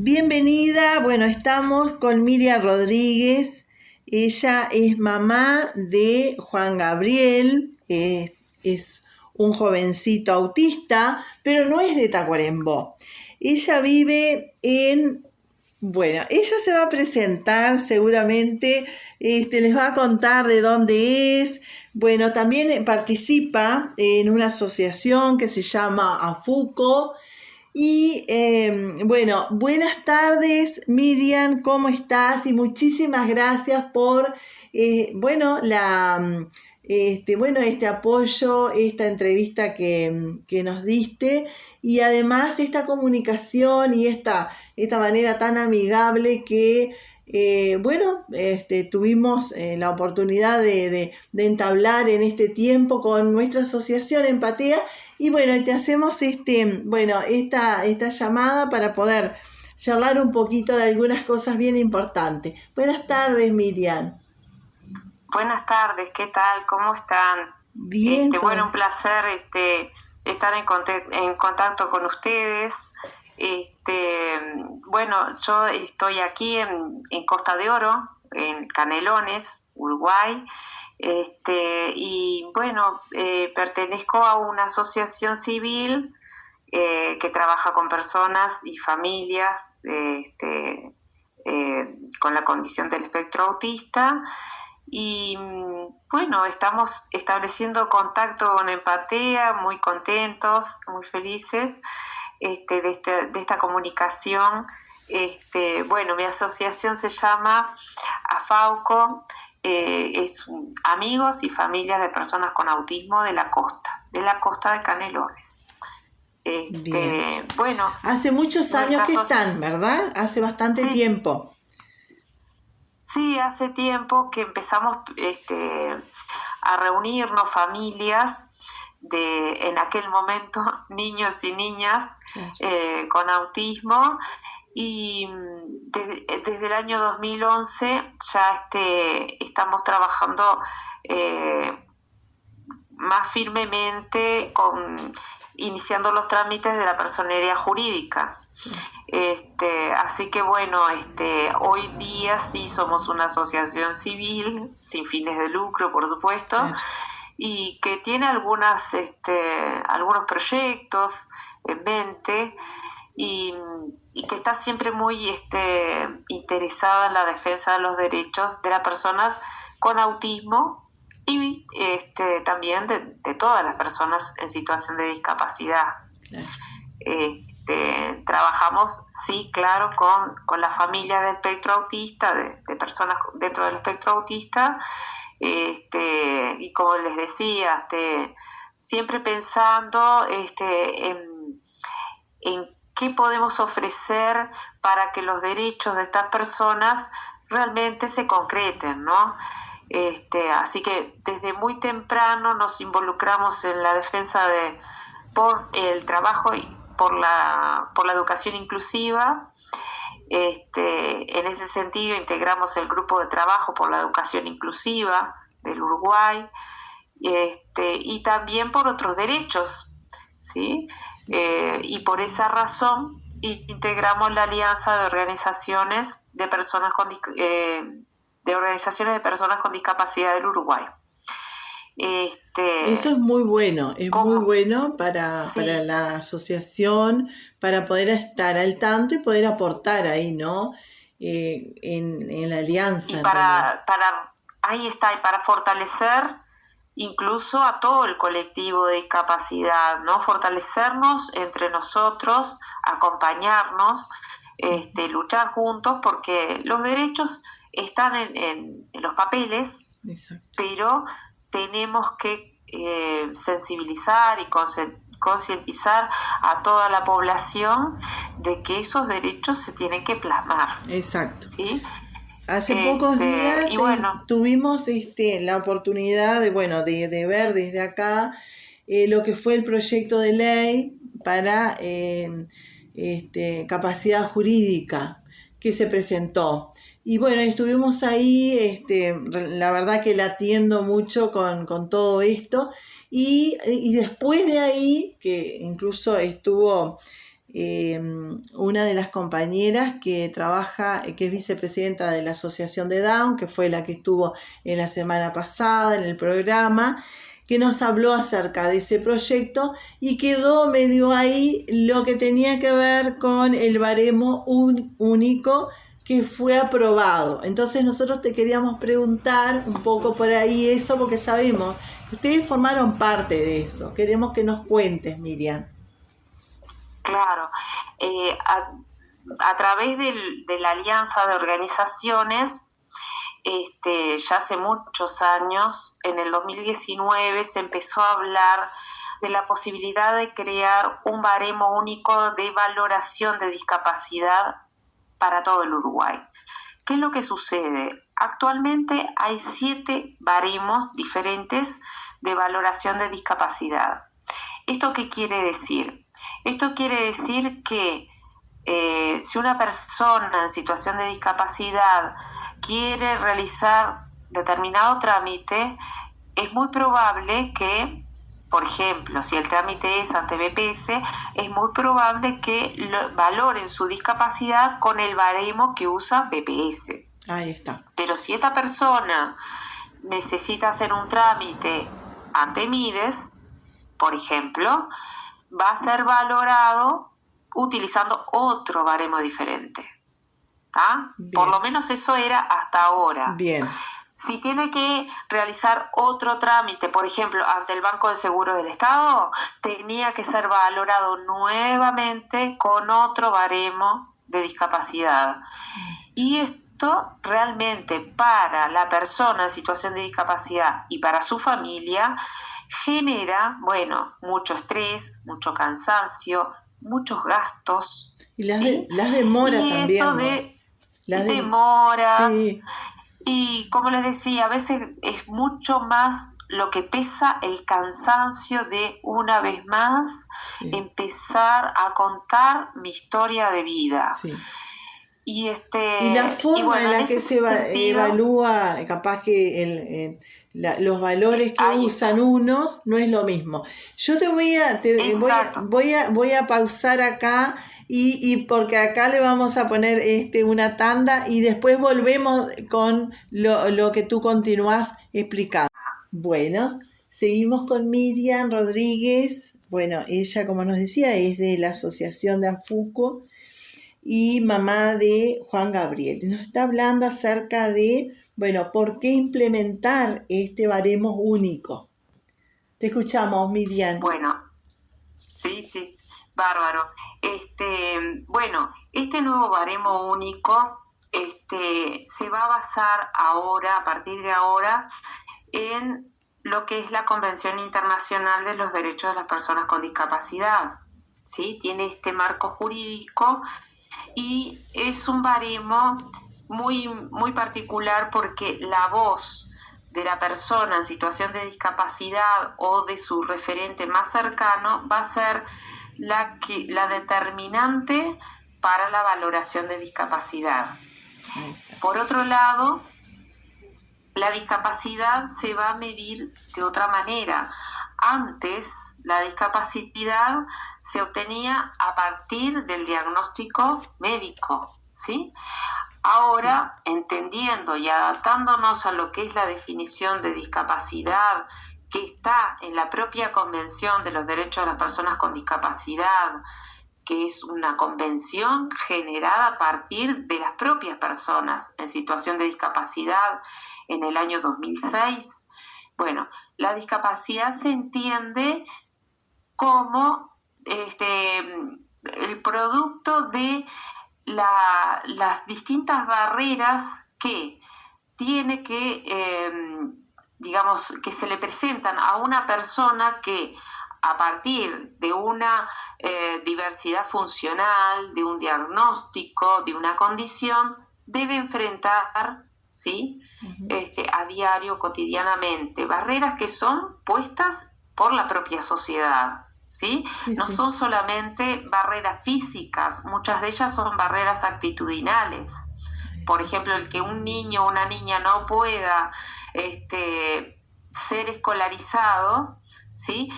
Bienvenida, bueno, estamos con Miriam Rodríguez. Ella es mamá de Juan Gabriel, es un jovencito autista, pero no es de Tacuarembó. Ella vive bueno, ella se va a presentar seguramente, les va a contar de dónde es. Bueno, también participa en una asociación que se llama AFUCO. Y bueno, buenas tardes Miriam, ¿cómo estás? Y muchísimas gracias por este apoyo, esta entrevista que nos diste y además esta comunicación y esta manera tan amigable que tuvimos la oportunidad de entablar en este tiempo con nuestra asociación Empatea. Y bueno, te hacemos esta llamada para poder charlar un poquito de algunas cosas bien importantes. Buenas tardes, Miriam. Buenas tardes, ¿qué tal? ¿Cómo están? Bien. Bueno, un placer estar en contacto con ustedes. Bueno, yo estoy aquí en Costa de Oro, en Canelones, Uruguay. Y bueno, pertenezco a una asociación civil que trabaja con personas y familias con la condición del espectro autista. Y bueno, estamos estableciendo contacto con Empatea, muy contentos, muy felices de esta comunicación. Bueno, mi asociación se llama AFAUCO, es amigos y familias de personas con autismo de la costa de Canelones. Bueno, hace muchos años que están, ¿verdad? Hace bastante tiempo. Sí, hace tiempo que empezamos a reunirnos familias en aquel momento niños y niñas con autismo, y desde el año 2011 ya estamos trabajando más firmemente iniciando los trámites de la personería jurídica. Así que bueno, hoy día sí somos una asociación civil sin fines de lucro, por supuesto, y que tiene algunos proyectos en mente y que está siempre muy interesada en la defensa de los derechos de las personas con autismo y también de todas las personas en situación de discapacidad. Trabajamos, sí, claro, con la familia del espectro autista, de personas dentro del espectro autista, y como les decía, siempre pensando en qué podemos ofrecer para que los derechos de estas personas realmente se concreten, ¿no? Así que desde muy temprano nos involucramos en la defensa por el trabajo y por la educación inclusiva. En ese sentido integramos el grupo de trabajo por la educación inclusiva del Uruguay, y también por otros derechos, ¿sí? Y por esa razón integramos la Alianza de Organizaciones de Personas con Discapacidad del Uruguay. Eso es muy bueno, muy bueno para la asociación, para poder estar al tanto y poder aportar ahí, ¿no? En la alianza. Y ahí está, y para fortalecer incluso a todo el colectivo de discapacidad, ¿no? Fortalecernos entre nosotros, acompañarnos, luchar juntos, porque los derechos están en los papeles. Exacto. Pero tenemos que sensibilizar y concientizar a toda la población de que esos derechos se tienen que plasmar. Exacto. ¿Sí? Hace pocos días tuvimos la oportunidad de ver desde acá lo que fue el proyecto de ley para capacidad jurídica que se presentó. Y bueno, estuvimos ahí, la verdad que latiendo mucho con todo esto. Y después de ahí, que incluso estuvo una de las compañeras que trabaja, que es vicepresidenta de la Asociación de Down, que fue la que estuvo en la semana pasada en el programa, que nos habló acerca de ese proyecto y quedó medio ahí lo que tenía que ver con el baremo único que fue aprobado. Entonces nosotros te queríamos preguntar un poco por ahí eso, porque sabemos que ustedes formaron parte de eso. Queremos que nos cuentes, Miriam. Claro, a través de la Alianza de Organizaciones, ya hace muchos años, en el 2019, se empezó a hablar de la posibilidad de crear un baremo único de valoración de discapacidad para todo el Uruguay. ¿Qué es lo que sucede? Actualmente hay 7 baremos diferentes de valoración de discapacidad. ¿Esto qué quiere decir? Esto quiere decir que si una persona en situación de discapacidad quiere realizar determinado trámite, es muy probable que, por ejemplo, si el trámite es ante BPS, es muy probable que valoren su discapacidad con el baremo que usa BPS. Ahí está. Pero si esta persona necesita hacer un trámite ante MIDES, por ejemplo, va a ser valorado utilizando otro baremo diferente. Por lo menos eso era hasta ahora. Bien. Si tiene que realizar otro trámite, por ejemplo, ante el Banco de Seguros del Estado, tenía que ser valorado nuevamente con otro baremo de discapacidad. Y esto realmente para la persona en situación de discapacidad y para su familia genera, mucho estrés, mucho cansancio, muchos gastos. Y las demoras y también. Esto de demoras. Sí. Y como les decía, a veces es mucho más lo que pesa el cansancio de, una vez más, empezar a contar mi historia de vida. Sí. Y la forma en la que se evalúa, capaz que los valores que usan unos no es lo mismo. Yo voy a pausar acá y porque acá le vamos a poner una tanda y después volvemos con lo que tú continúas explicando. Bueno, seguimos con Miriam Rodríguez. Bueno, ella, como nos decía, es de la Asociación de AFUCO y mamá de Juan Gabriel. Nos está hablando acerca de, ¿por qué implementar este baremo único? Te escuchamos, Miriam. Sí, bárbaro. Este nuevo baremo único se va a basar ahora, a partir de ahora, en lo que es la Convención Internacional de los Derechos de las Personas con Discapacidad. ¿Sí? Tiene este marco jurídico y es un baremo muy, muy particular porque la voz de la persona en situación de discapacidad o de su referente más cercano va a ser la determinante para la valoración de discapacidad. Por otro lado, la discapacidad se va a medir de otra manera. Antes, la discapacidad se obtenía a partir del diagnóstico médico, ¿sí? Ahora, entendiendo y adaptándonos a lo que es la definición de discapacidad que está en la propia Convención de los Derechos de las Personas con Discapacidad, que es una convención generada a partir de las propias personas en situación de discapacidad en el año 2006, la discapacidad se entiende como el producto de las distintas barreras que tiene que se le presentan a una persona que a partir de una diversidad funcional, de un diagnóstico, de una condición, debe enfrentar, ¿sí? A diario, cotidianamente, barreras que son puestas por la propia sociedad. ¿Sí? No son solamente barreras físicas, muchas de ellas son barreras actitudinales. Por ejemplo, el que un niño o una niña no pueda ser escolarizado, ¿sí?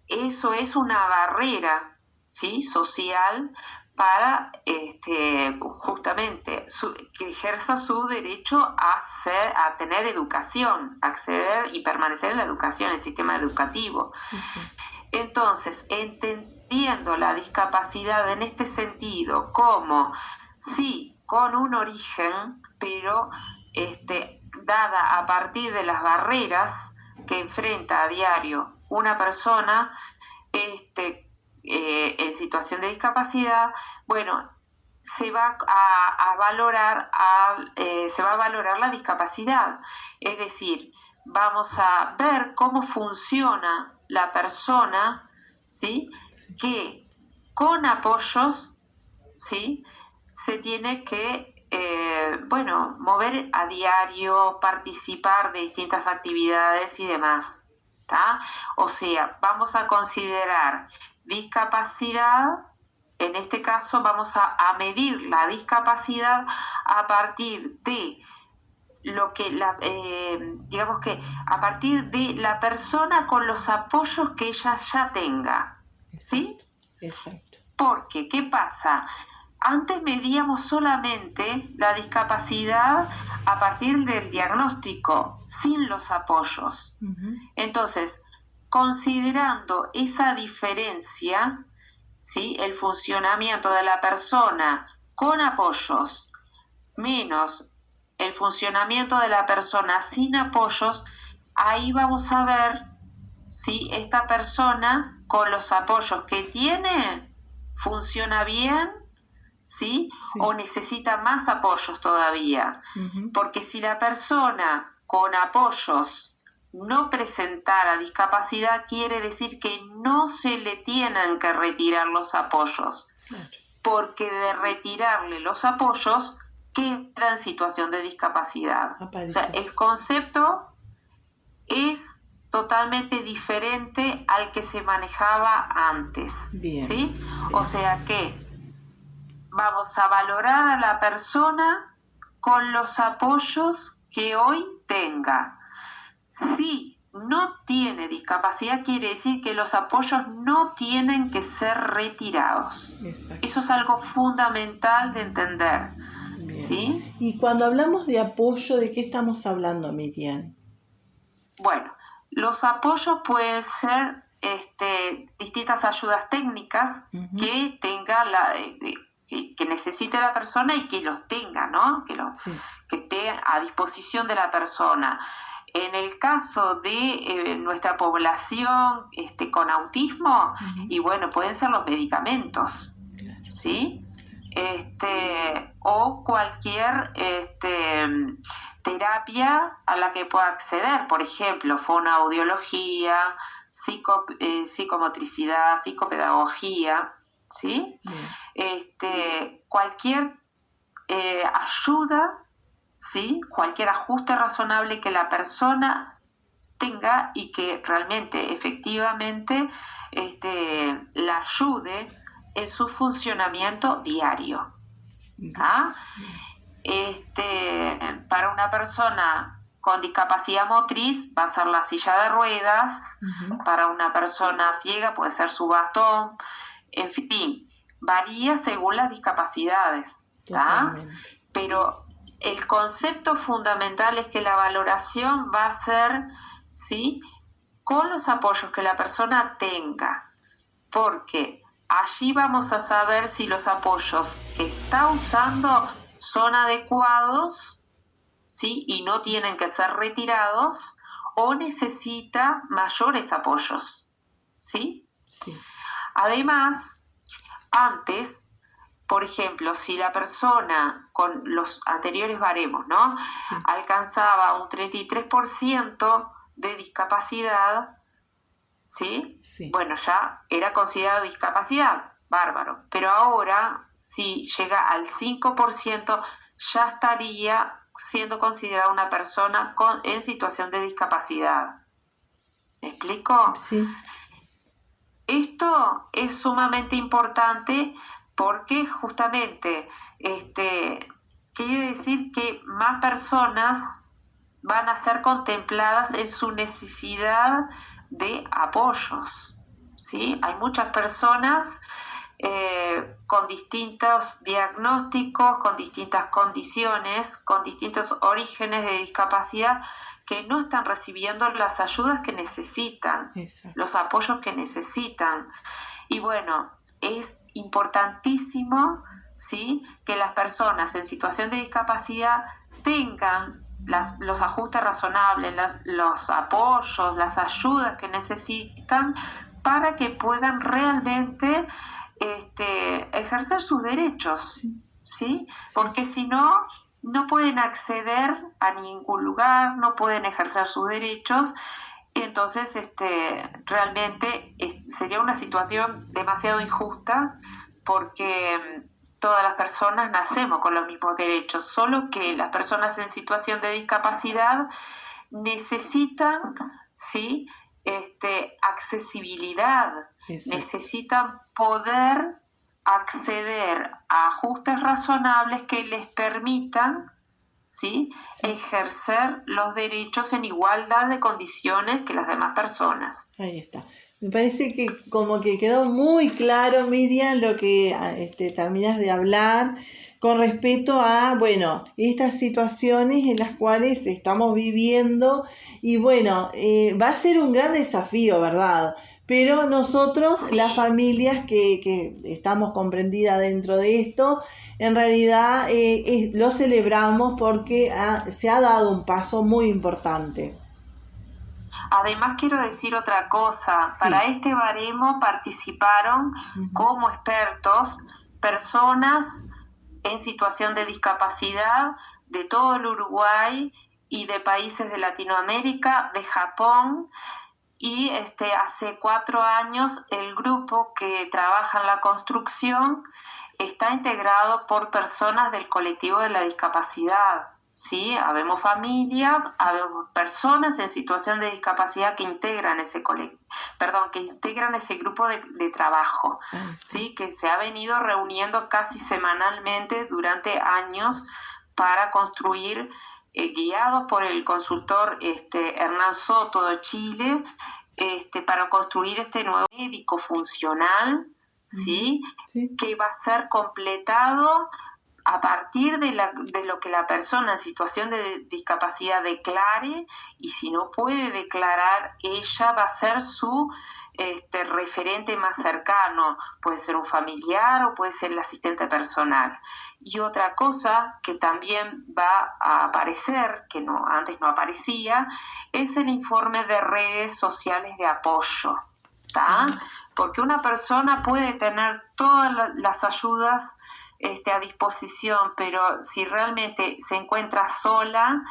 Eso es una barrera, ¿sí? social para justamente que ejerza su derecho a tener educación, acceder y permanecer en la educación, el sistema educativo. Sí, sí. Entonces, entendiendo la discapacidad en este sentido como, sí, con un origen, pero dada a partir de las barreras que enfrenta a diario una persona en situación de discapacidad, bueno, se va a valorar la discapacidad, es decir, vamos a ver cómo funciona la persona, ¿sí? Que con apoyos, ¿sí? Se tiene que mover a diario, participar de distintas actividades y demás, ¿tá? O sea, vamos a considerar discapacidad. En este caso vamos a medir la discapacidad a partir de lo que digamos que a partir de la persona con los apoyos que ella ya tenga, ¿sí? Exacto. Porque, ¿qué pasa? Antes medíamos solamente la discapacidad a partir del diagnóstico, sin los apoyos. Uh-huh. Entonces, considerando esa diferencia, ¿sí? El funcionamiento de la persona con apoyos menos el funcionamiento de la persona sin apoyos, ahí vamos a ver si esta persona con los apoyos que tiene funciona bien, ¿sí? O necesita más apoyos todavía. Uh-huh. Porque si la persona con apoyos no presentara discapacidad, quiere decir que no se le tienen que retirar los apoyos. Claro. Porque de retirarle los apoyos queda en situación de discapacidad. Aparece. O sea, el concepto es totalmente diferente al que se manejaba antes. Bien. ¿Sí? Bien. O sea que vamos a valorar a la persona con los apoyos que hoy tenga. Si no tiene discapacidad, quiere decir que los apoyos no tienen que ser retirados. Exacto. Eso es algo fundamental de entender. Bien. ¿Sí? Y cuando hablamos de apoyo, ¿de qué estamos hablando, Miriam? Bueno, los apoyos pueden ser distintas ayudas técnicas uh-huh. que tenga que necesite la persona y que los tenga, ¿no? Que esté a disposición de la persona. En el caso de nuestra población con autismo, uh-huh. y bueno, pueden ser los medicamentos, claro. ¿sí? O cualquier terapia a la que pueda acceder, por ejemplo, fonoaudiología, psicomotricidad, psicopedagogía, ¿sí? Cualquier ayuda, ¿sí? Cualquier ajuste razonable que la persona tenga y que realmente, efectivamente, la ayude en su funcionamiento diario. ¿Ah? Para una persona con discapacidad motriz va a ser la silla de ruedas, uh-huh. Para una persona ciega puede ser su bastón, en fin, varía según las discapacidades, pero el concepto fundamental es que la valoración va a ser, ¿sí?, con los apoyos que la persona tenga, porque allí vamos a saber si los apoyos que está usando son adecuados, ¿sí?, y no tienen que ser retirados, o necesita mayores apoyos, ¿sí? Sí. Además, antes, por ejemplo, si la persona con los anteriores baremos, ¿no?, sí, alcanzaba un 33% de discapacidad, ¿sí? Sí. Bueno, ya era considerado discapacidad, bárbaro. Pero ahora, si llega al 5%, ya estaría siendo considerada una persona en situación de discapacidad. ¿Me explico? Sí. Esto es sumamente importante porque justamente quiere decir que más personas van a ser contempladas en su necesidad de apoyos, ¿sí? Hay muchas personas con distintos diagnósticos, con distintas condiciones, con distintos orígenes de discapacidad, que no están recibiendo las ayudas que necesitan, los apoyos que necesitan. Y bueno, es importantísimo, ¿sí?, que las personas en situación de discapacidad tengan los ajustes razonables, los apoyos, las ayudas que necesitan para que puedan realmente ejercer sus derechos, ¿sí? Porque si no, no pueden acceder a ningún lugar, no pueden ejercer sus derechos. Entonces, realmente sería una situación demasiado injusta, porque todas las personas nacemos con los mismos derechos, solo que las personas en situación de discapacidad necesitan, ¿sí?, accesibilidad. Exacto. Necesitan poder acceder a ajustes razonables que les permitan, ¿sí?, ejercer los derechos en igualdad de condiciones que las demás personas. Ahí está. Me parece que como que quedó muy claro, Miriam, lo que terminas de hablar con respecto a, bueno, estas situaciones en las cuales estamos viviendo y bueno, va a ser un gran desafío, ¿verdad? Pero nosotros, las familias que estamos comprendidas dentro de esto, en realidad lo celebramos porque se ha dado un paso muy importante. Además, quiero decir otra cosa. Para este baremo participaron como expertos personas en situación de discapacidad de todo el Uruguay y de países de Latinoamérica, de Japón, y hace 4 años el grupo que trabaja en la construcción está integrado por personas del colectivo de la discapacidad. Sí, habemos familias, habemos personas en situación de discapacidad que integran ese grupo de trabajo, sí, que se ha venido reuniendo casi semanalmente durante años para construir, guiados por el consultor Hernán Soto de Chile, para construir este nuevo médico funcional, ¿sí?, que va a ser completado a partir de lo que la persona en situación de discapacidad declare, y si no puede declarar, ella va a ser su referente más cercano. Puede ser un familiar o puede ser el asistente personal. Y otra cosa que también va a aparecer, que antes no aparecía, es el informe de redes sociales de apoyo, ¿tá? Porque una persona puede tener todas las ayudas a disposición, pero si realmente se encuentra sola,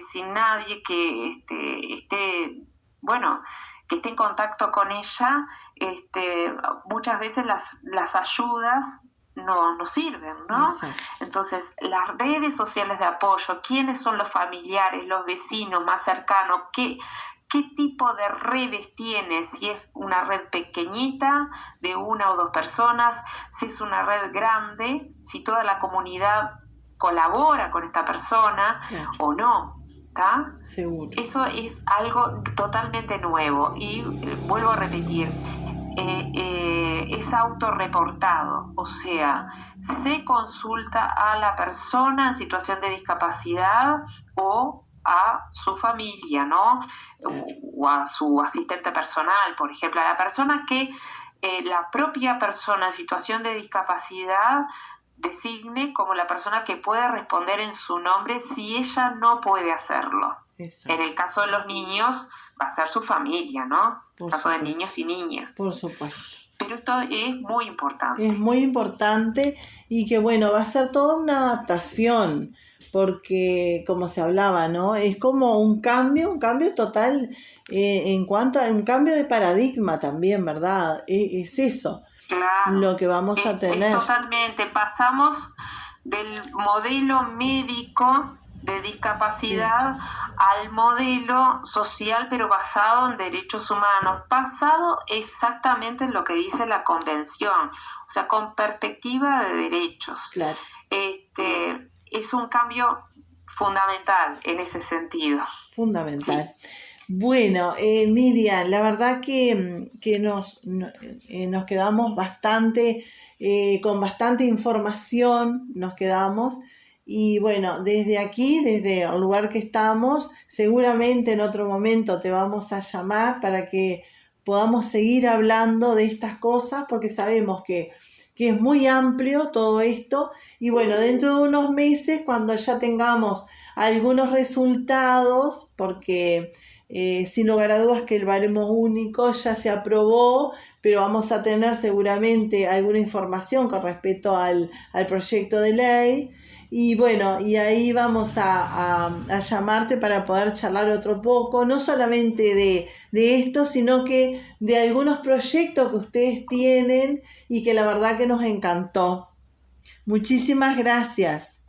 sin nadie que esté en contacto con ella, muchas veces las ayudas no sirven, ¿no? Exacto. Entonces, las redes sociales de apoyo, ¿quiénes son los familiares, los vecinos más cercanos? ¿Qué tipo de redes tiene? Si es una red pequeñita de 1 o 2 personas, si es una red grande, si toda la comunidad colabora con esta persona, claro, o no, ¿está? Seguro. Eso es algo totalmente nuevo y vuelvo a repetir, es autorreportado, o sea, se consulta a la persona en situación de discapacidad o a su familia, ¿no? O a su asistente personal, por ejemplo, a la persona que la propia persona en situación de discapacidad designe como la persona que puede responder en su nombre si ella no puede hacerlo. Exacto. En el caso de los niños va a ser su familia, ¿no? En el caso de niños y niñas. Por supuesto. Pero esto es muy importante. Es muy importante y que bueno, va a ser toda una adaptación, porque como se hablaba, ¿no? Es como un cambio total en cuanto a un cambio de paradigma también, ¿verdad? Es eso, claro, lo que vamos a tener. Es totalmente, pasamos del modelo médico de discapacidad al modelo social, pero basado en derechos humanos, basado exactamente en lo que dice la Convención, o sea, con perspectiva de derechos. Claro. Es un cambio fundamental en ese sentido. Fundamental. Sí. Bueno, Miriam, la verdad que nos quedamos bastante, con bastante información, nos quedamos. Y bueno, desde aquí, desde el lugar que estamos, seguramente en otro momento te vamos a llamar para que podamos seguir hablando de estas cosas, porque sabemos que es muy amplio todo esto. Y bueno, dentro de unos meses, cuando ya tengamos algunos resultados, porque sin lugar a dudas que el baremo único ya se aprobó, pero vamos a tener seguramente alguna información con respecto al proyecto de ley. Y bueno, y ahí vamos a llamarte para poder charlar otro poco, no solamente de esto, sino que de algunos proyectos que ustedes tienen y que la verdad que nos encantó. Muchísimas gracias.